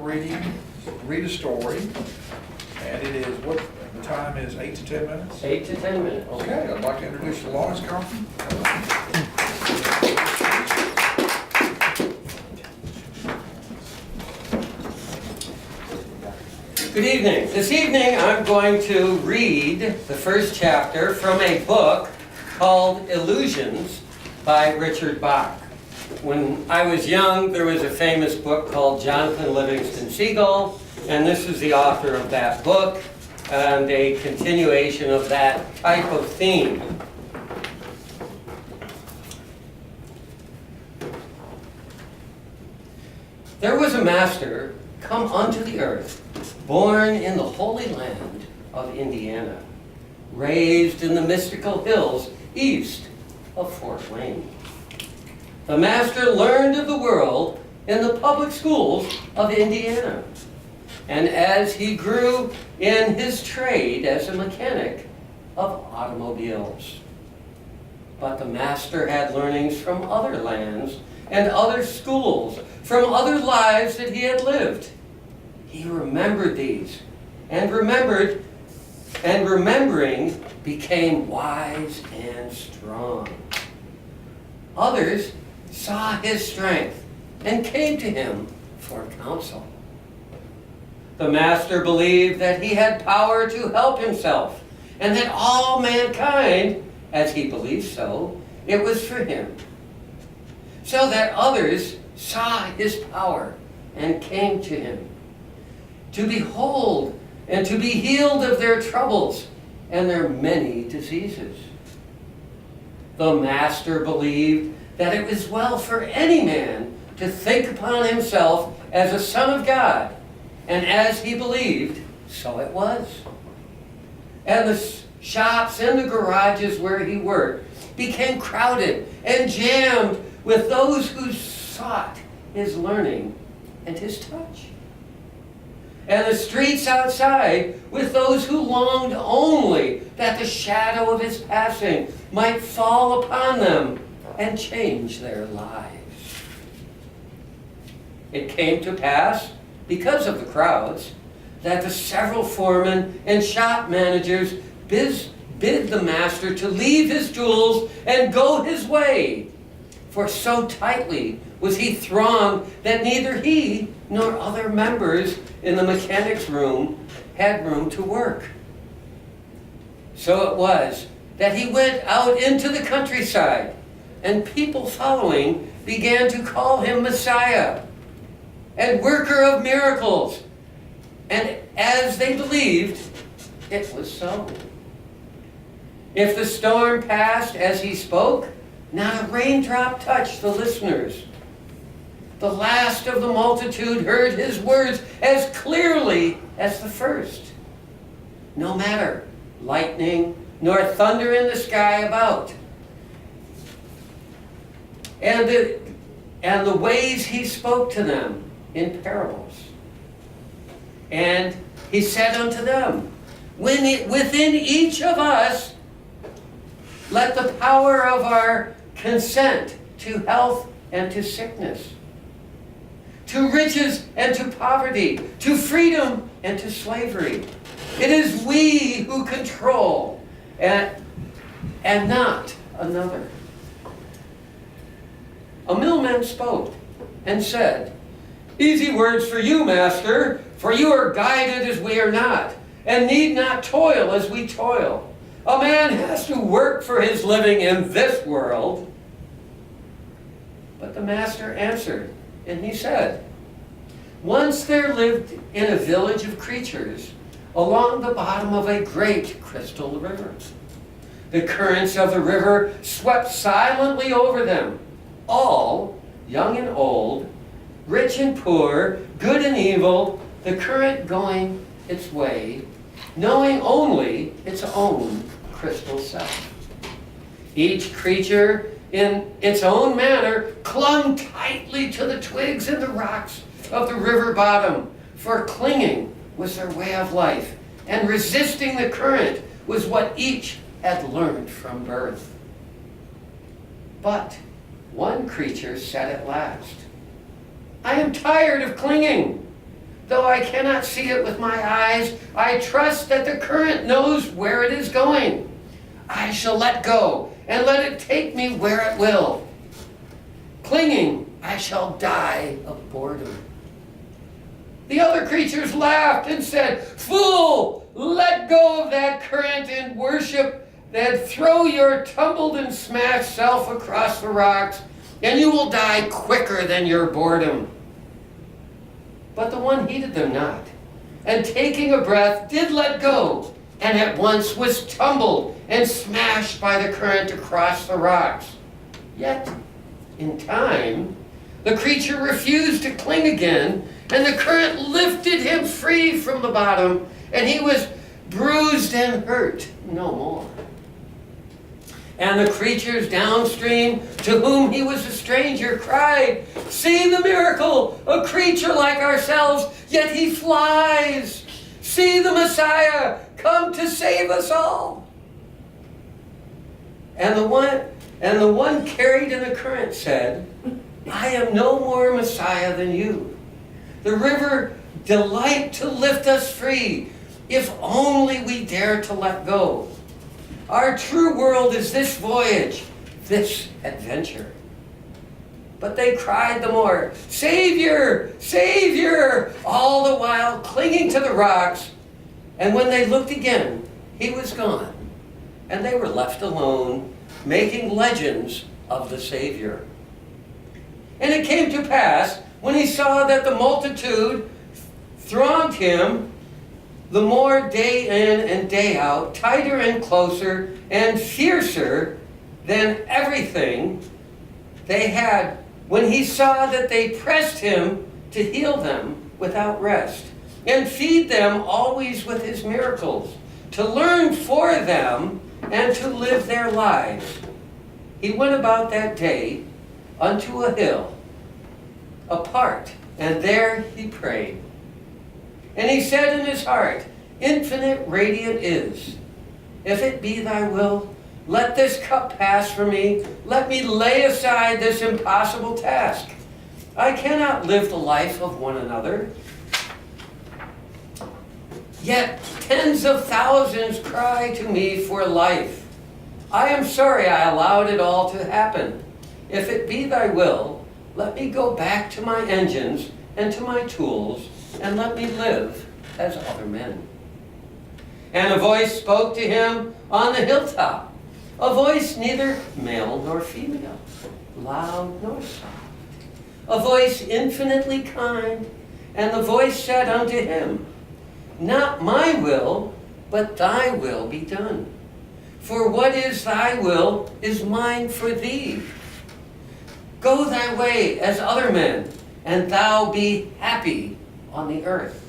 read a story, and it is, what, the time is 8 to 10 minutes? 8 to 10 minutes. Okay, I'd like to introduce Lawrence Compton. Good evening. This evening I'm going to read the first chapter from a book called Illusions by Richard Bach. When I was young, there was a famous book called Jonathan Livingston Seagull, and this is the author of that book and a continuation of that type of theme. There was a master come unto the earth, born in the holy land of Indiana, raised in the mystical hills east of Fort Wayne. The master learned of the world in the public schools of Indiana, and as he grew in his trade as a mechanic of automobiles. But the master had learnings from other lands and other schools, from other lives that he had lived. He remembered these, and remembering became wise and strong. Others saw his strength and came to him for counsel. The master believed that he had power to help himself, and that all mankind, as he believed so, it was for him. So that others saw his power and came to him, to behold and to be healed of their troubles and their many diseases. The master believed that it was well for any man to think upon himself as a son of God, and as he believed, so it was. And the shops and the garages where he worked became crowded and jammed with those who sought his learning and his touch. And the streets outside with those who longed only that the shadow of his passing might fall upon them and change their lives. It came to pass, because of the crowds, that the several foremen and shop managers bid the master to leave his tools and go his way, for so tightly was he thronged that neither he nor other members in the mechanic's room had room to work. So it was that he went out into the countryside, and people following began to call him Messiah and worker of miracles. And as they believed, it was so. If the storm passed as he spoke, not a raindrop touched the listeners. The last of the multitude heard his words as clearly as the first. No matter lightning nor thunder in the sky about. And the ways he spoke to them in parables. And he said unto them, within each of us, let the power of our consent to health and to sickness, to riches and to poverty, to freedom and to slavery. It is we who control and not another. A millman spoke and said, easy words for you, master, for you are guided as we are not, and need not toil as we toil. A man has to work for his living in this world. But the master answered, and he said, once there lived in a village of creatures along the bottom of a great crystal river. The currents of the river swept silently over them, all, young and old, rich and poor, good and evil, the current going its way, knowing only its own crystal self. Each creature, in its own manner, clung tightly to the twigs and the rocks of the river bottom, for clinging was their way of life, and resisting the current was what each had learned from birth. But one creature said at last, I am tired of clinging. Though I cannot see it with my eyes, I trust that the current knows where it is going. I shall let go and let it take me where it will. Clinging, I shall die of boredom." The other creatures laughed and said, "Fool, let go of that current and worship, then throw your tumbled and smashed self across the rocks, and you will die quicker than your boredom." But the one heeded them not, and taking a breath, did let go, and at once was tumbled and smashed by the current across the rocks. Yet, in time, the creature refused to cling again, and the current lifted him free from the bottom, and he was bruised and hurt no more. And the creatures downstream, to whom he was a stranger, cried, "See the miracle! A creature like ourselves, yet he flies! See the Messiah, come to save us all!" And the one carried in the current said, "I am no more Messiah than you. The river delight to lift us free, if only we dare to let go. Our true world is this voyage, this adventure." But they cried the more, "Savior, Savior," all the while clinging to the rocks. And when they looked again, he was gone, and they were left alone, making legends of the Savior. And it came to pass, when he saw that the multitude thronged him, the more day in and day out, tighter and closer and fiercer than everything they had, when he saw that they pressed him to heal them without rest, and feed them always with his miracles, to learn for them and to live their lives, he went about that day unto a hill apart, and there he prayed. And he said in his heart, "Infinite radiant is, if it be thy will, let this cup pass from me. Let me lay aside this impossible task. I cannot live the life of one another. Yet tens of thousands cry to me for life. I am sorry I allowed it all to happen. If it be thy will, let me go back to my engines and to my tools, and let me live as other men." And a voice spoke to him on the hilltop, a voice neither male nor female, loud nor soft, a voice infinitely kind. And the voice said unto him, "Not my will, but thy will be done. For what is thy will is mine for thee. Go thy way as other men, and thou be happy on the earth."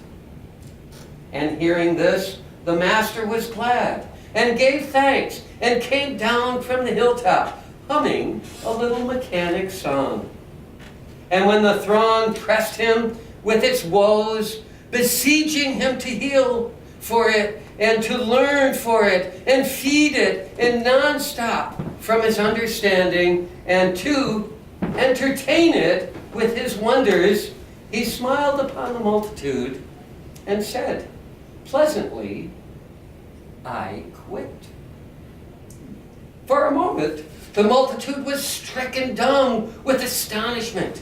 And hearing this, the master was glad, and gave thanks, and came down from the hilltop, humming a little mechanic song. And when the throng pressed him with its woes, beseeching him to heal for it, and to learn for it, and feed it in non-stop from his understanding, and to entertain it with his wonders, he smiled upon the multitude and said, pleasantly, "I quit." For a moment, the multitude was stricken dumb with astonishment.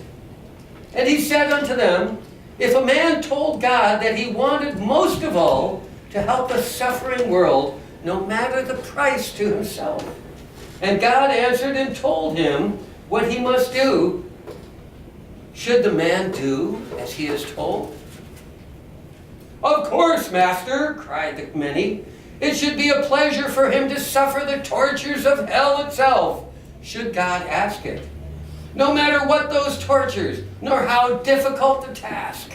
And he said unto them, "If a man told God that he wanted most of all to help a suffering world, no matter the price to himself, and God answered and told him what he must do, should the man do as he is told?" "Of course, master," cried the many. "It should be a pleasure for him to suffer the tortures of hell itself, should God ask it. No matter what those tortures, nor how difficult the task.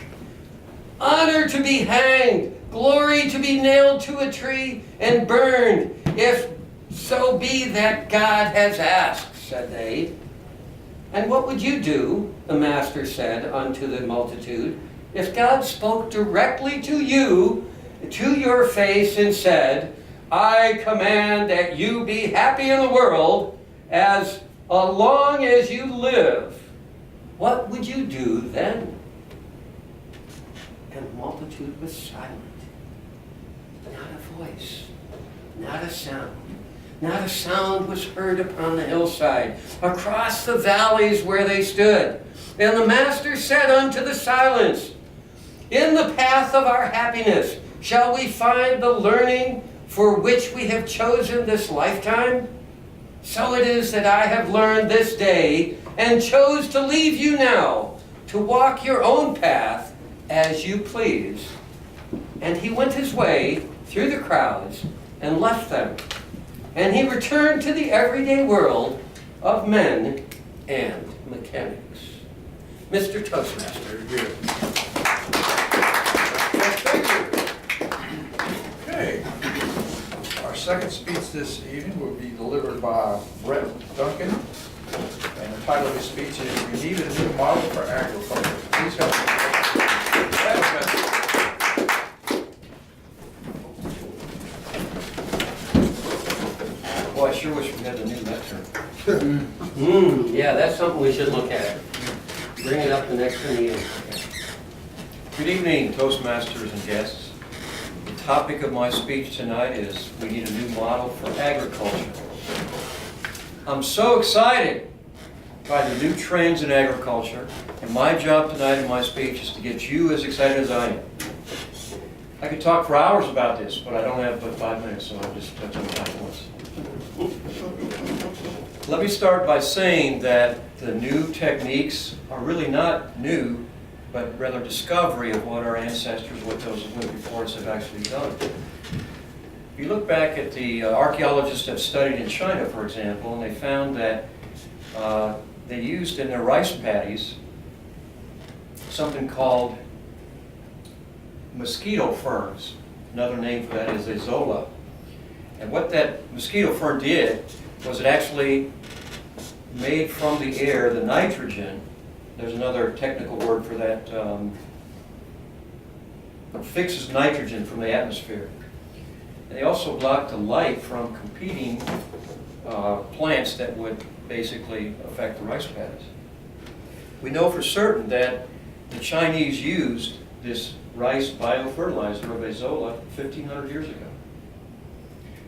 Honor to be hanged, glory to be nailed to a tree and burned, if so be that God has asked," said they. "And what would you do," the master said unto the multitude, "if God spoke directly to you, to your face, and said, 'I command that you be happy in the world as long as you live'? What would you do then?" and the multitude was silent. Not a voice, not a sound. Not a sound was heard upon the hillside, across the valleys where they stood. And the Master said unto the silence, in the path of our happiness, shall we find the learning for which we have chosen this lifetime? So it is that I have learned this day and chose to leave you now to walk your own path as you please. And he went his way through the crowds and left them. And he returned to the everyday world of men and mechanics. Mr. Toastmaster, here. Thank you. Okay. Our second speech this evening will be delivered by Brett Duncan. And the title of his speech is, We Need a New Model for Agriculture. Please help me. Boy, I sure wish we had the new lectern. Yeah, that's something we should look at. Bring it up the next meeting. Good evening, Toastmasters and guests. The topic of my speech tonight is we need a new model for agriculture. I'm so excited by the new trends in agriculture, and my job tonight in my speech is to get you as excited as I am. I could talk for hours about this, but I don't have but 5 minutes, so I'll just touch on the high points. Let me start by saying that the new techniques are really not new, but rather discovery of what our ancestors, what those who went before us have actually done. If you look back at the archaeologists that studied in China, for example, and they found that they used in their rice paddies something called mosquito ferns. Another name for that is azolla. And what that mosquito fern did was it actually made from the air the nitrogen. There's another technical word for that. It fixes nitrogen from the atmosphere. And they also blocked the light from competing plants that would basically affect the rice paddies. We know for certain that the Chinese used this rice biofertilizer of azolla 1,500 years ago.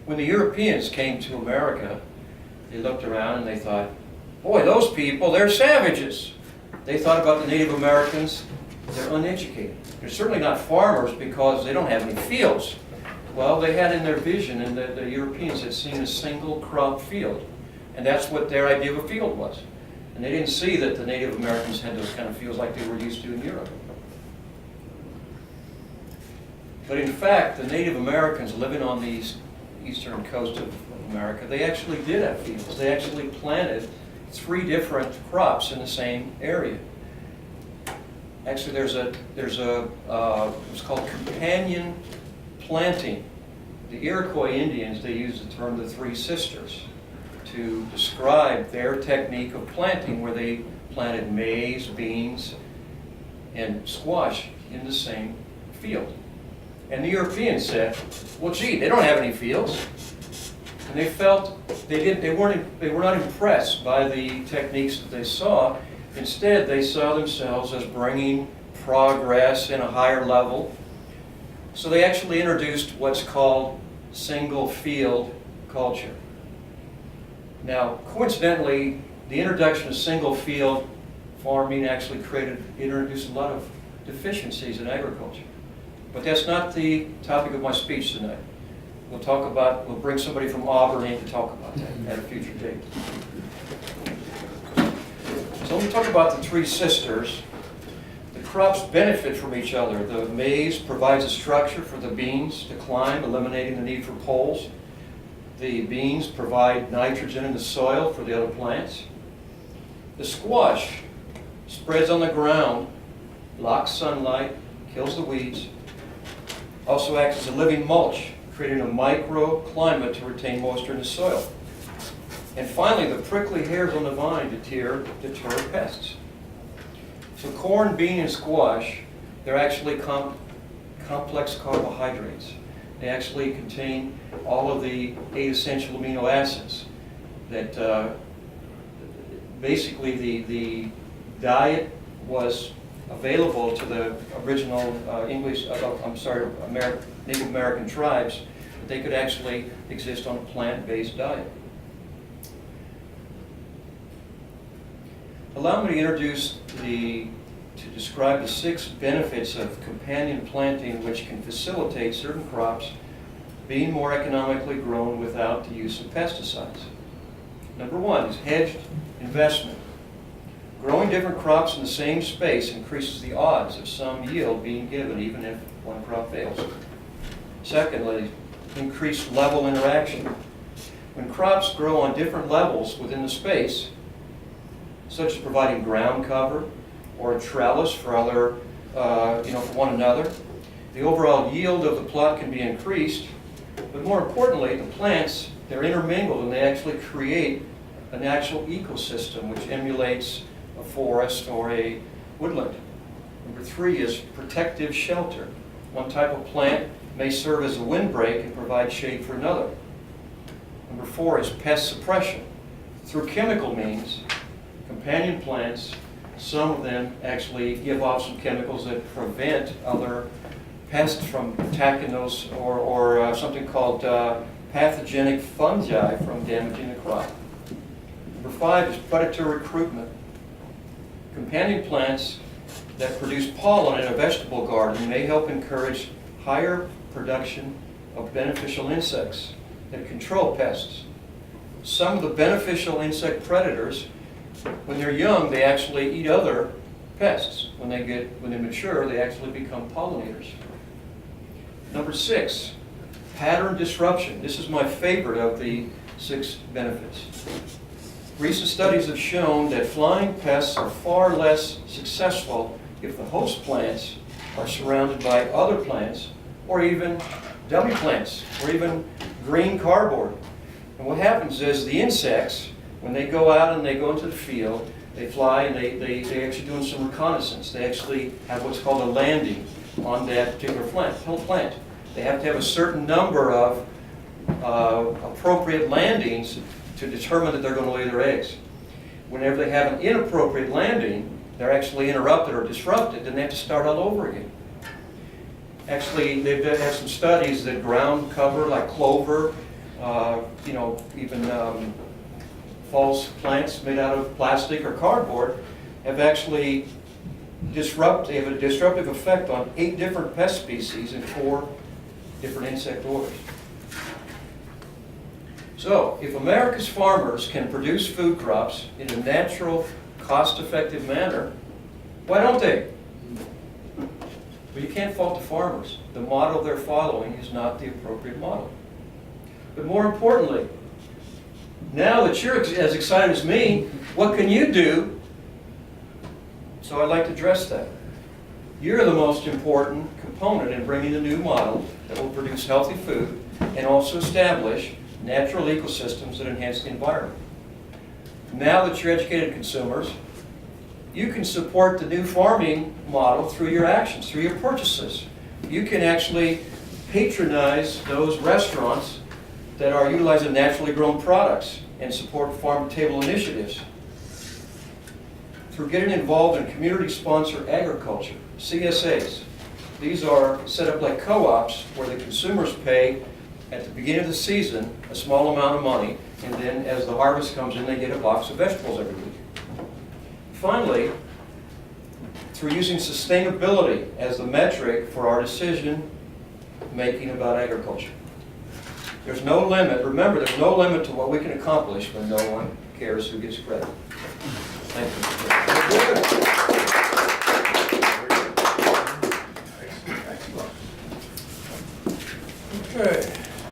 When the Europeans came to America, they looked around and they thought, boy, those people, they're savages. They thought about the Native Americans, they're uneducated. They're certainly not farmers because they don't have any fields. Well, they had in their vision, and the Europeans had seen a single crop field. And that's what their idea of a field was. And they didn't see that the Native Americans had those kind of fields like they were used to in Europe. But in fact, the Native Americans living on the eastern coast of America, they actually did have fields. They actually planted 3 different crops in the same area. Actually, there's what's called companion planting. The Iroquois Indians, they used the term the 3 sisters to describe their technique of planting, where they planted maize, beans, and squash in the same field. And the Europeans said, well, gee, they don't have any fields. And they felt they were not impressed by the techniques that they saw. Instead, they saw themselves as bringing progress in a higher level. So they actually introduced what's called single field culture. Now, coincidentally, the introduction of single field farming actually introduced a lot of deficiencies in agriculture. But that's not the topic of my speech tonight. We'll bring somebody from Auburn in to talk about that at a future date. So let me talk about the 3 sisters. The crops benefit from each other. The maize provides a structure for the beans to climb, eliminating the need for poles. The beans provide nitrogen in the soil for the other plants. The squash spreads on the ground, blocks sunlight, kills the weeds, also acts as a living mulch, creating a microclimate to retain moisture in the soil. And finally, the prickly hairs on the vine deter pests. So corn, bean, and squash, they're actually complex carbohydrates. They actually contain all of the 8 essential amino acids that basically the diet was available to the original Native American tribes, that they could actually exist on a plant-based diet. Allow me to describe the 6 benefits of companion planting which can facilitate certain crops being more economically grown without the use of pesticides. Number 1 is hedged investment. Growing different crops in the same space increases the odds of some yield being given, even if one crop fails. Secondly, increased level interaction. When crops grow on different levels within the space, such as providing ground cover or a trellis for for one another, the overall yield of the plot can be increased. But more importantly, the plants, they're intermingled and they actually create an actual ecosystem which emulates a forest or a woodland. Number 3 is protective shelter. One type of plant may serve as a windbreak and provide shade for another. Number 4 is pest suppression. Through chemical means, companion plants, some of them actually give off some chemicals that prevent other pests from attacking those, or something called pathogenic fungi from damaging the crop. Number 5 is predator recruitment. Companion plants that produce pollen in a vegetable garden may help encourage higher production of beneficial insects that control pests. Some of the beneficial insect predators, when they're young, they actually eat other pests. When they mature, they actually become pollinators. Number 6, pattern disruption. This is my favorite of the 6 benefits. Recent studies have shown that flying pests are far less successful if the host plants are surrounded by other plants, or even dummy plants, or even green cardboard. And what happens is the insects, when they go out and they go into the field, they fly and they actually doing some reconnaissance. They actually have what's called a landing on that particular plant. They have to have a certain number of appropriate landings to determine that they're going to lay their eggs. Whenever they have an inappropriate landing, they're actually interrupted or disrupted, then they have to start all over again. Actually, they've had some studies that ground cover like clover, even false plants made out of plastic or cardboard have actually a disruptive effect on 8 different pest species and 4 different insect orders. So, if America's farmers can produce food crops in a natural, cost-effective manner, why don't they? But you can't fault the farmers. The model they're following is not the appropriate model. But more importantly, now that you're as excited as me, what can you do? So I'd like to address that. You're the most important component in bringing a new model that will produce healthy food and also establish natural ecosystems that enhance the environment. Now that you're educated consumers, you can support the new farming model through your actions, through your purchases. You can actually patronize those restaurants that are utilizing naturally grown products and support farm-to-table initiatives. Through getting involved in community-sponsored agriculture, CSAs. These are set up like co-ops where the consumers pay at the beginning of the season a small amount of money, and then as the harvest comes in, they get a box of vegetables every week. Finally, through using sustainability as the metric for our decision making about agriculture. There's no limit, remember, there's no limit to what we can accomplish when no one cares who gets credit. Thank you.